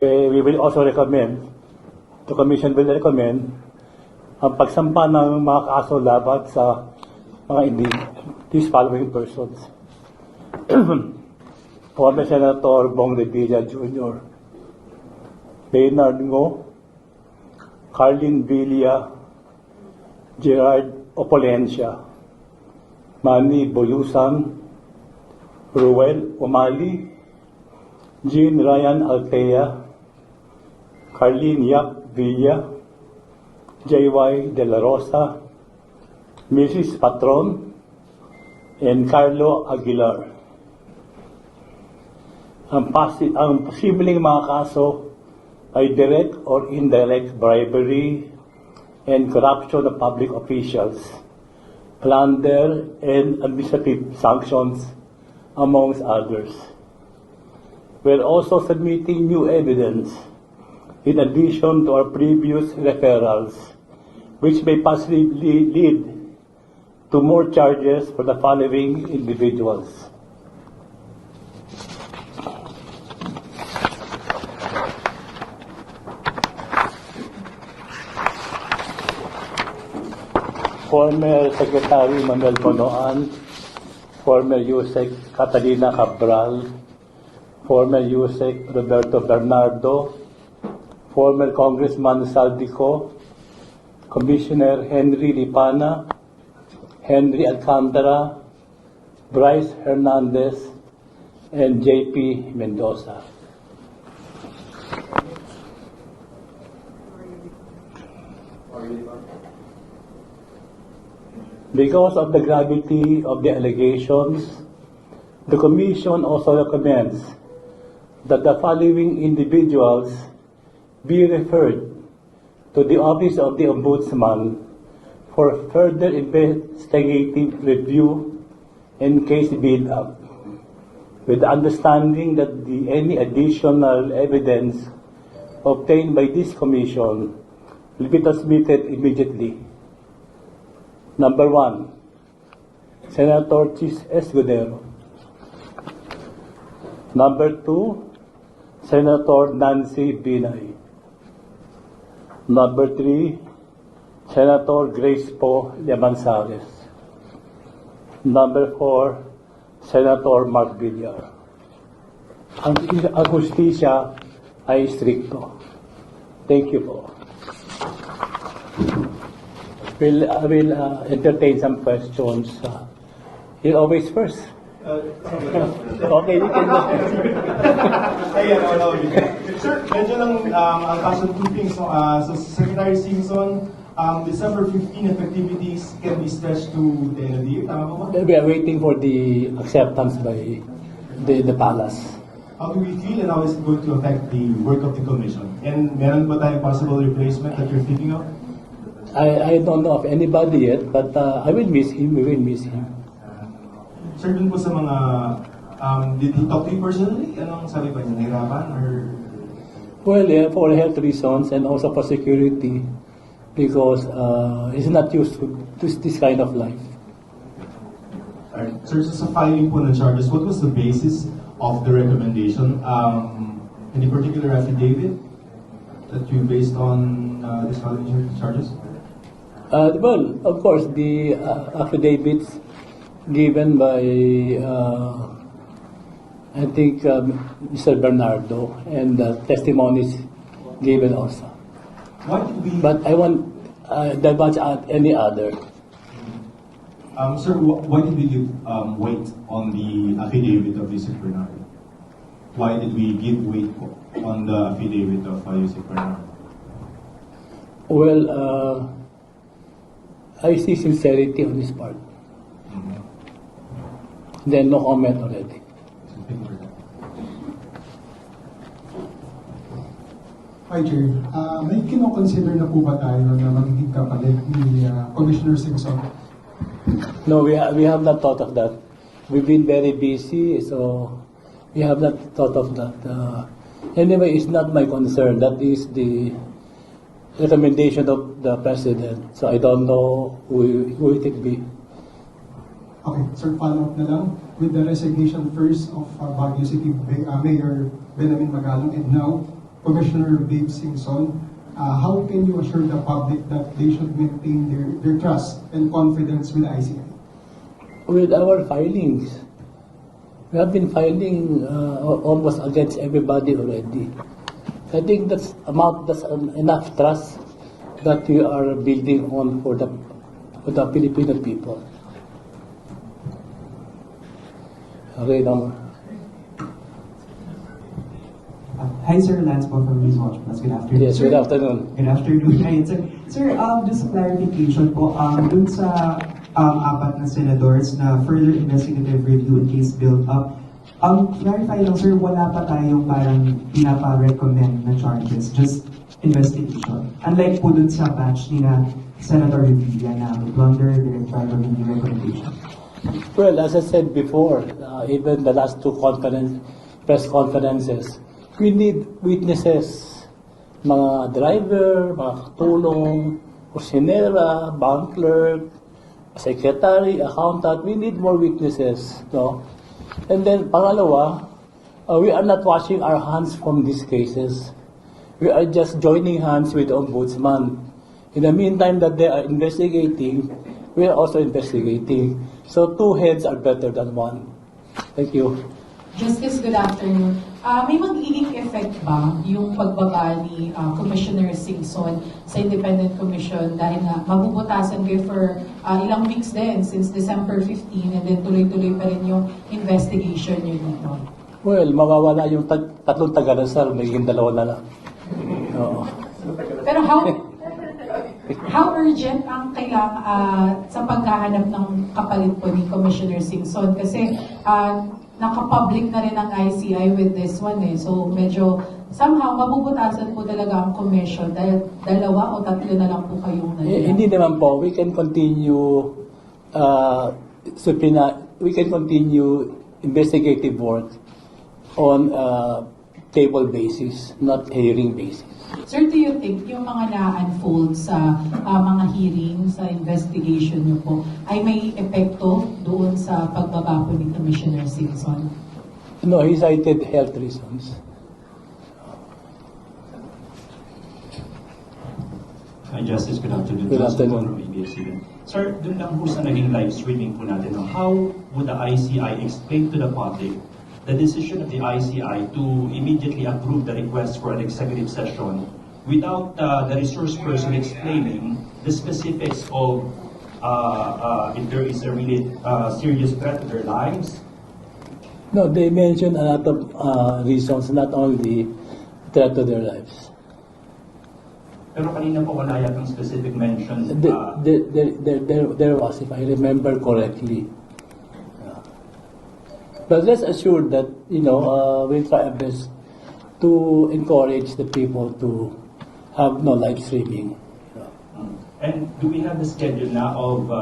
We will also recommend, the Commission will recommend, ang pagsampa ng mga kaso laban sa mga these following persons. Former Senator Bong REVILLA Jr., Bernard Ngo, Carlin Villa, Gerard Opolencia, Manny Bolusan, Ruel Umali, Jean Ryan Altea, Carlin Yap Villa, J.Y. De La Rosa, Mrs. Patron, and Carlo Aguilar. Ang posibleng mga kaso ay direct or indirect bribery and corruption of public officials, plunder, and administrative sanctions, amongst others. We're also submitting new evidence in addition to our previous referrals, which may possibly lead to more charges for the following individuals. Former Secretary Manuel Bonoan, former USEC Catalina Cabral, former USEC Roberto Bernardo, former Congressman Saldico, Commissioner Henry Lipana, Henry Alcantara, Bryce Hernandez, and J.P. Mendoza. Because of the gravity of the allegations, the Commission also recommends that the following individuals be referred to the Office of the Ombudsman for further investigative review and case build-up, with the understanding that any additional evidence obtained by this Commission will be transmitted immediately. Number 1, Senator Chis Escudero. Number 2, Senator Nancy Binay. Number 3, Senator Grace Poe Llamanzares. Number 4, Senator Mark Villar. Ang hustisya ay stricto. Thank you po. I will entertain some questions. You're always first. Okay, you can go. Ayan, sir, medyo lang ang casual briefing. So, Secretary Simpson, December 15 activities can be stretched to the end of the year. Tama ba? We are waiting for the acceptance by the palace. How do we feel and how is it going to affect the work of the Commission? And meron ba tayong possible replacement that you're thinking of? I don't know of anybody yet, but I will miss him. We will miss him. Sir, dun po sa mga, did he talk to you personally? Anong sabi ba niya? Nahirapan or? Well, yeah, for health reasons and also for security, because he's not used to this kind of life. Alright. Sir, sa filing po ng charges, what was the basis of the recommendation? Any particular affidavit that you based on this filing charges? Well, of course, the affidavits given by, I think, Mr. Bernardo, and testimonies given also. Why did we? But I want divulge out any other. Sir, why did we give weight on the affidavit of Yusek Bernardo? Why did we give weight on the affidavit of Yusek Bernardo? Well, I see sincerity on his part. Then no comment already. Hi, Chair. May kino-consider na po ba tayo na magiging kapalit ni Commissioner Simpson? No, we have not thought of that. We've been very busy, so we have not thought of that. Anyway, it's not my concern. That is the recommendation of the President. So I don't know who it will be. Okay, sir, follow up na lang. With the resignation first of Baguio City Mayor Benjamin Magalong and now Commissioner Babe Singson, how can you assure the public that they should maintain their trust and confidence with ICI? With our filings, we have been filing almost against everybody already. I think that's enough trust that we are building on for the Filipino people. Okay, now. Hi, Sir. Lance po from News Watch Plus. Good afternoon. Yes, Sir. good afternoon. Good afternoon. Hi, sir. Sir, just a clarification po. Dun sa apat na senators na further investigative review and case build-up, clarify lang, sir, wala pa tayong parang pinapa-recommend na charges, just investigation. Unlike po dun sa batch ni na Senator Revilla na blunder, direct bribery, recommendation. Well, as I said before, even the last two press conferences, we need witnesses, mga driver, mga katulong, kusinera, bank clerk, secretary, accountant. We need more witnesses, no? And then, pangalawa, we are not washing our hands from these cases. We are just joining hands with the ombudsman. In the meantime that they are investigating, we are also investigating. So two heads are better than one. Thank you. Justice, good afternoon. May magiging effect ba yung pagbaba ni Commissioner Singson sa Independent Commission dahil nga mabubutasan kayo for ilang weeks din since December 15 and then tuloy-tuloy pa rin yung investigation nyo dito? Well, mawawala yung tatlong taga-Lasal, magiging dalawa na lang. Oo. Pero how urgent ang kailangan sa paghahanap ng kapalit po ni Commissioner Singson? Kasi naka-public na rin ang ICI with this one eh. So medyo somehow mabubutasan po talaga ang commission dahil dalawa o tatlo na lang po kayong Hindi naman po. We can continue investigative work on table basis, not hearing basis. Sir, do you think yung mga na-unfold sa mga hearing, sa investigation niyo po, ay may epekto doon sa pagbaba po ni Commissioner Singson? No, he cited health reasons. Hi, Justice. Good afternoon. Good afternoon. From ABS-CBN. Sir, dun lang po sa naging live streaming po natin, no? How would the ICI explain to the public the decision of the ICI to immediately approve the request for an executive session without the resource person explaining the specifics of if there is a really serious threat to their lives? No, they mentioned a lot of reasons, not only threat to their lives. Pero kanina po wala yatang specific mention. There was, if I remember correctly. But rest assured that, we'll try our best to encourage the people to have no live streaming. And do we have the schedule now of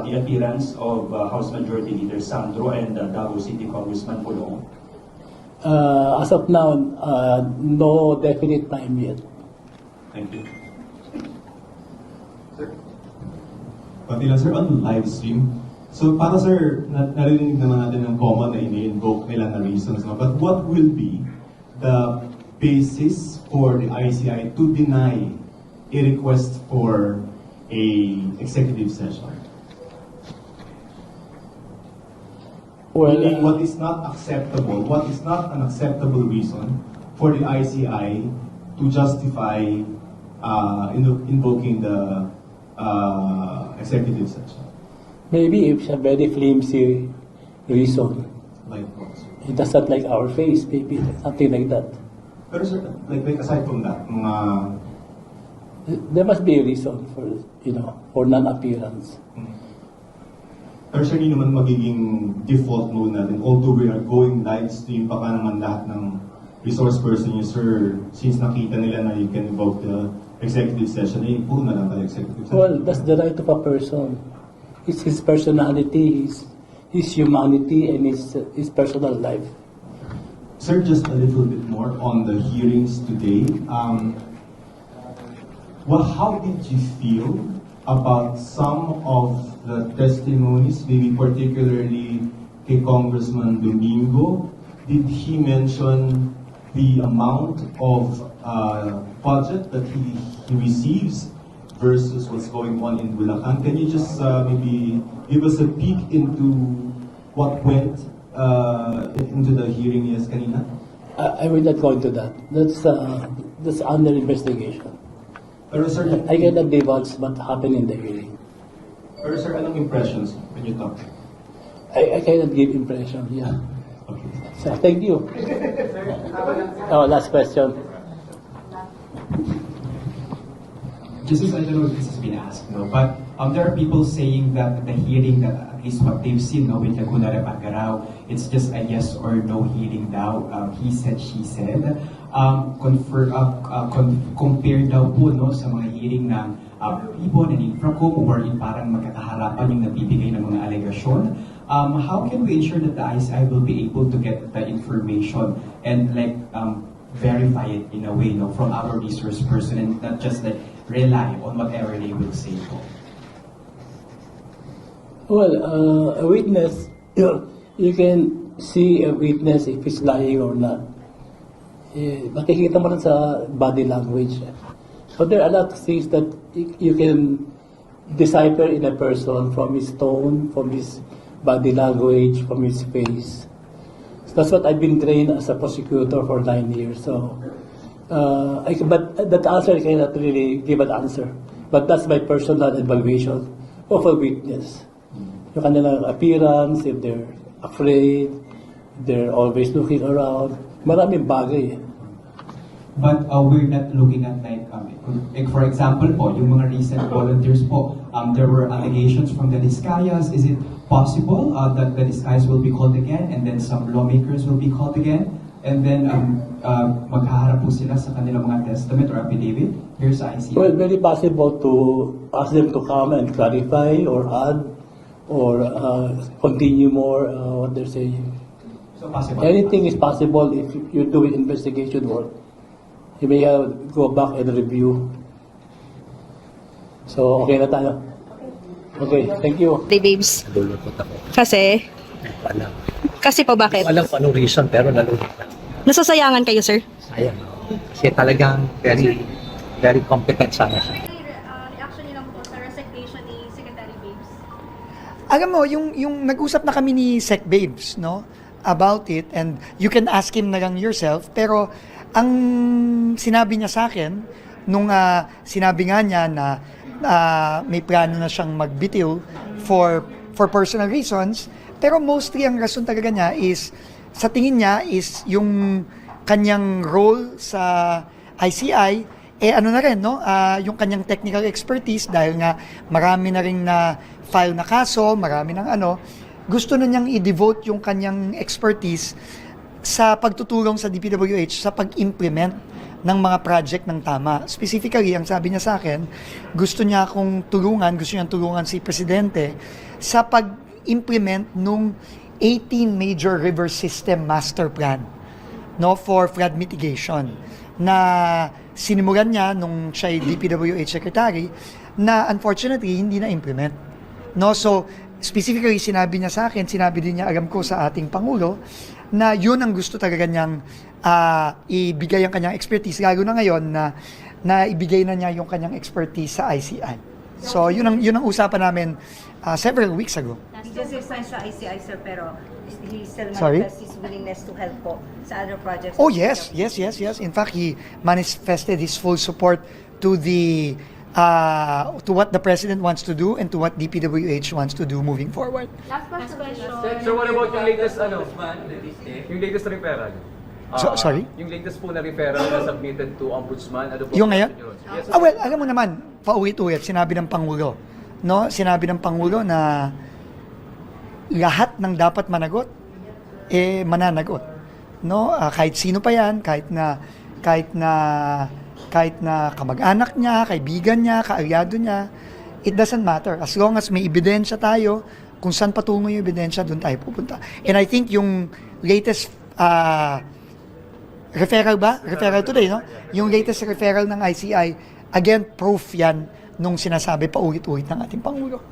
the appearance of House Majority Leader Sandro and Davao City Congressman Pulong? As of now, no definite time yet. Thank you. Pati lang, sir, on live stream. So, para sir, narinig naman natin ng common na ini-invoke nila na reasons. No? But what will be the basis for the ICI to deny a request for a executive session? Well, Meaning, what is not acceptable, what is not an acceptable reason for the ICI to justify invoking the executive session? maybe it's a very flimsy reason. Like what, sir? It does not like our face, maybe something like that. Pero sir, like aside from that, mga There must be a reason for non-appearance. pero sir, hindi naman magiging default mode natin. Although we are going live stream, baka naman lahat ng resource person nyo, sir, since nakita nila na you can invoke the executive session, puro na lang tayo executive session. Well, that's the right of a person. It's his personality, his humanity, and his personal life. Sir, just a little bit more on the hearings today. How did you feel about some of the testimonies, maybe particularly kay Congressman Domingo? Did he mention the amount of budget that he receives versus what's going on in Bulacan. Can you just maybe give us a peek into what went into the hearing yes kanina? I will not go into that. That's under investigation. Pero sir, I cannot divulge what happened in the hearing. pero sir, anong impressions when you talk? I cannot give impression. Yeah. Okay. So thank you. Last question. Just as I don't know if this has been asked, no, but there are people saying that the hearing, that at least what they've seen, no, with Laguna Repagaraw, it's just a yes or no hearing daw. He said, she said. Compare daw po, no, sa mga hearing ng people and Infracom, wherein parang magkakaharapan yung nabibigay ng mga alegasyon. How can we ensure that the ICI will be able to get the information and verify it in a way, no, from our resource person and not just rely on whatever they will say po? Well, a witness, you can see a witness if he's lying or not. Makikita mo rin sa body language. So there are a lot of things that you can decipher in a person from his tone, from his body language, from his face. So that's what I've been trained as a prosecutor for 9 years. So, but that answer I cannot really give an answer. But that's my personal evaluation of a witness. Yung kanilang appearance, if they're afraid, they're always looking around. Maraming bagay. But we're not looking at for example po, yung mga recent volunteers po, there were allegations from the Discayas. Is it possible that the Discayas will be called again and then some lawmakers will be called again? And then maghaharap po sila sa kanilang mga testament or affidavit here sa ICI? Well, very possible to ask them to come and clarify or add or continue more what they're saying. So possible. Anything is possible if you're doing investigation work. You may go back and review. So, okay na tayo. Okay, thank you. Day babes. Nalulungkot ako. Kasi? Alam. Kasi po bakit? Alam ko anong reason pero nalulungkot ako. Nasasayangan kayo, sir? Sayang. Kasi talagang very, very competent sana siya. Reaction niyo lang po sa resignation ni Secretary Babes. Alam mo, yung nag-usap na kami ni Sec Babes, no, about it, and you can ask him na lang yourself, pero ang sinabi niya sa akin, nung sinabi nga niya na may plano na siyang magbitiw for personal reasons, pero mostly ang rason talaga niya is, sa tingin niya is yung kanyang role sa ICI, ano na rin, no? Yung kanyang technical expertise, dahil nga marami na rin na file na kaso, marami ng gusto na niyang i-devote yung kanyang expertise sa pagtutulong sa DPWH sa pag-implement ng mga project ng tama. Specifically, ang sabi niya sa akin, gusto niya niyang tulungan si Presidente sa pag-implement nung 18 Major River System Master Plan, no, for flood mitigation na sinimulan niya nung siya ay DPWH Secretary na unfortunately hindi na implement. No, so specifically sinabi niya sa akin, sinabi din niya alam ko sa ating Pangulo na yun ang gusto talaga niyang ibigay ang kanyang expertise, lalo na ngayon na ibigay na niya yung kanyang expertise sa ICI. So yun ang usapan namin several weeks ago. He just resigned sa ICI, sir, pero he still Sorry? manifests his willingness to help po sa other projects. Oh yes. In fact, he manifested his full support to to what the President wants to do and to what DPWH wants to do moving forward. Last question. So what about yung latest yung latest referral? Sorry? Yung latest po na referral na submitted to Ombudsman, ano po? Yung ngayon? Yes, Well, alam mo naman, paulit-ulit, sinabi ng Pangulo, no? Sinabi ng Pangulo na lahat ng dapat managot, mananagot. No? Kahit sino pa yan, kahit na kamag-anak niya, kaibigan niya, kaalyado niya, it doesn't matter. As long as may ebidensya tayo, kung saan patungo yung ebidensya, doon tayo pupunta. And I think yung latest referral today, no? Yung latest referral ng ICI, again, proof yan nung sinasabi pa ulit-ulit ng ating Pangulo.